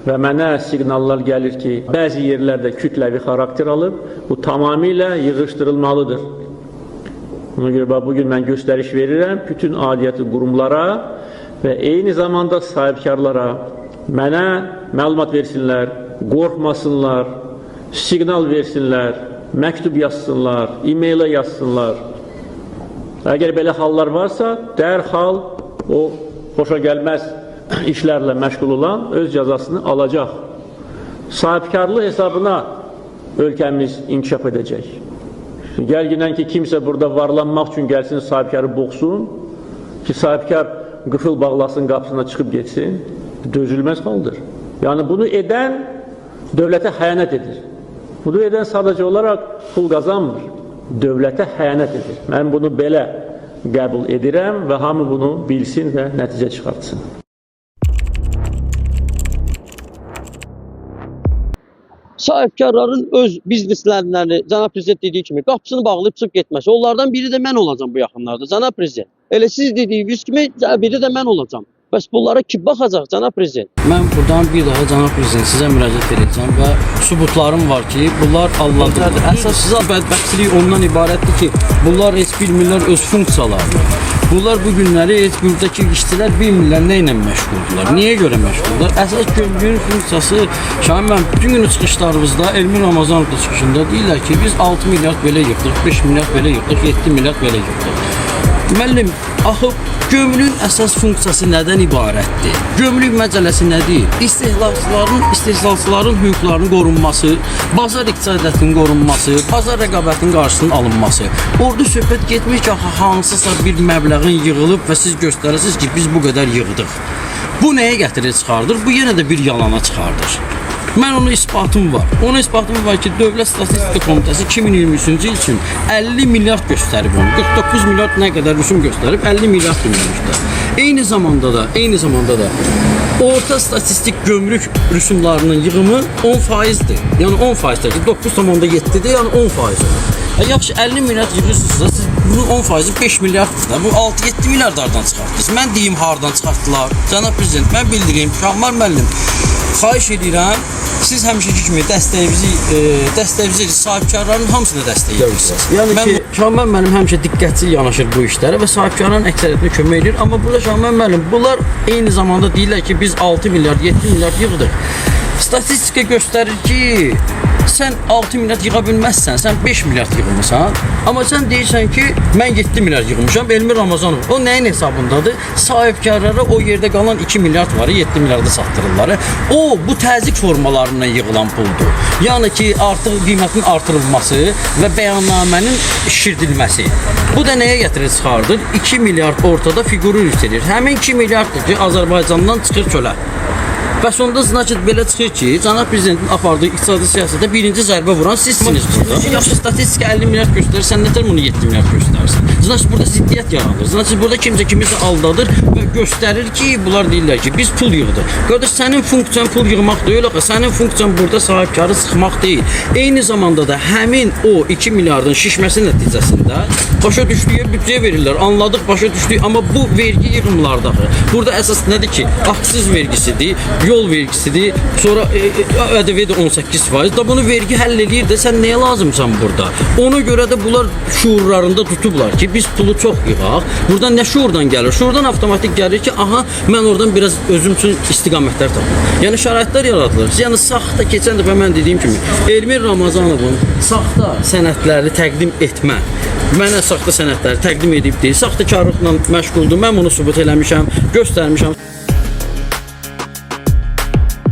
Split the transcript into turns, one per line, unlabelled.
və mənə siqnallar gəlir ki, bəzi yerlərdə kütləvi xarakter alıb, bu tamamilə yığışdırılmalıdır. Ona görə bugün mən göstəriş verirəm bütün aidiyyatı qurumlara və eyni zamanda sahibkarlara mənə məlumat versinlər, qorxmasınlar, siqnal versinlər, məktub yazsınlar, e-maila yazsınlar. Əgər belə hallar varsa, dərhal o xoşa gəlməz işlərlə məşğul olan öz cəzasını alacaq. Sahibkarlıq hesabına ölkəmiz inkişaf edəcək. Gəlginən ki, kimsə burada varlanmaq üçün gəlsin, sahibkarı boğsun, ki, sahibkar qıfıl bağlasın, qapısına çıxıb geçsin, dözülməz haldır. Yəni, bunu edən dövlətə xəyanət edir. Bunu edən sadəcə olaraq pul qazanmır, dövlətə xəyanət edir. Mən bunu belə qəbul edirəm və hamı bunu bilsin və nəticə çıxartsın.
Sahibkarların öz bizneslərini, Cənab Prezident dediyi kimi, qapısını bağlayıb çıxıb getməsi, onlardan biri də mən olacam bu yaxınlarda, Cənab Prezident. Elə siz dediyiniz kimi, biri də mən olacam. Bəs bunlara kim baxacaq, Cənab Prezident?
Mən buradan bir daha Cənab Prezident sizə müraciət edəcəm və sübutlarım var ki, bunlar Allah'dır. Əsas bədbəxtçilik ondan ibarətdir ki, bunlar heç bilmirlər öz funksiyalarını. Bunlar bu günləri heç buradakı işçilər bilmirlər nə ilə məşğuldurlar. Niyə görə məşğuldurlar? Əsas gömrüyün funksiyası, Şahin mən bütün gün çıxışlarımızda Elmir Ramazanov da çıxışında deyirlər ki, biz 6 milyard belə yıxdıq, 5 milyard belə yıxdıq, 7 milyard belə yıxdıq. Müəllim, axı gömrüyün əsas funksiyası nədən ibarətdir? Gömrük məcəlləsi nədir? İstehlakçıların hüquqlarının qorunması, bazar iqtisadiyyatının qorunması, bazar rəqabətinin qarşısının alınması. Orada söhbət getmir ki, hansısa bir məbləğin yığılıb və siz göstərirsiniz ki, biz bu qədər yığdıq. Bu nəyə gətirir çıxardır? Bu yenə də bir yalana çıxardır. Mən onun isbatım var. Onun isbatım var ki, Dövlət Statistika Komitəsi 2023-cü il üçün 50 milyard göstərib onu. 49 milyard nə qədər rüsum göstərib, 50 milyard göstərib. Eyni zamanda da orta statistik gömrük rüsumlarının yığımı 10%'dir. Yəni 10%'dir ki, 9,7'dir, yəni 10% olur. Yaxşı 50 milyard yığırsınızsa, siz bunun 10%'i 5 milyarddır da, bu 6-7 milyardlardan çıxartdınız. Mən deyim hardan çıxartdılar. Cənab Prezident, mən bildireyim, Şahmar müəllim, xahiş edirəm, siz həmişəki kimi dəstəyinizi sahibkarların hamısına dəstəyirsiniz. Yəni ki, Şahmar müəllim həmişə diqqətli yanaşır bu işlərə və sahibkarların əksəriyyətinə kömək edir. Amma burada Şahmar müəllim, bunlar eyni zamanda deyirlər ki, biz 6 milyard, 7 milyard yığdıq. Statistika göstərir ki, sən 6 milyard yığa bilməzsən, sən 5 milyard yığılmışsan. Amma sən deyirsən ki, mən 7 milyard yığmışam, Elmir Ramazanov. O nəyin hesabındadır? Sahibkarlara o yerdə qalan 2 milyard varı 7 milyarda satdırırlar. O, bu təzyiq formalarından yığılan puldur. Yəni ki, artıq qiymətin artırılması və bəyannamənin şişirdilməsi. Bu da nəyə gətirir çıxardır? 2 milyard ortada fiquru yükselir. Həmin 2 milyarddır ki, Azərbaycandan çıxır çölə. Bəs onda значит belə çıxır ki, Cənab Prezidentin apardığı iqtisadi siyasətdə birinci zərbə vuran sizsiniz burada. Yaxşı statistika 50 milyard göstərir, sən nətər bunu 7 milyard göstərirsən? Значит burada ziddiyyət yaranır. Значит burada kimsə kimisə aldadır və göstərir ki, bunlar deyirlər ki, biz pul yığdıq. Qardaş, sənin funksiyan pul yığmaq deyil, axı sənin funksiyan burada sahibkarı sıxmaq deyil. Eyni zamanda da həmin o 2 milyardın şişməsi nəticəsində başa düşdüyü büdcə verirlər. Anladıq, başa düşdük, amma bu vergi yığımlardadır. Burada əsas nədir ki, aksiz vergisidir, yol vergisidir, sonra ƏDV də 18%. Da bunu vergi həll edir də sən nəyə lazımsan burada? Ona görə də bunlar şuurlarında tutublar ki, biz pulu çox yığaq. Buradan nə şuurdan gəlir? Şuurdan avtomatik gəlir ki, aha, mən oradan biraz özüm üçün istiqamətlər tapım. Yəni şəraitlər yaradılır. Yəni saxta, keçən dəfə mən dediyim kimi, Elmir Ramazanovun saxta sənədləri təqdim etmə, mənə saxta sənədləri təqdim edib deyil, saxtakarlıqla məşğuldur, mən bunu sübut eləmişəm, göstərmişəm.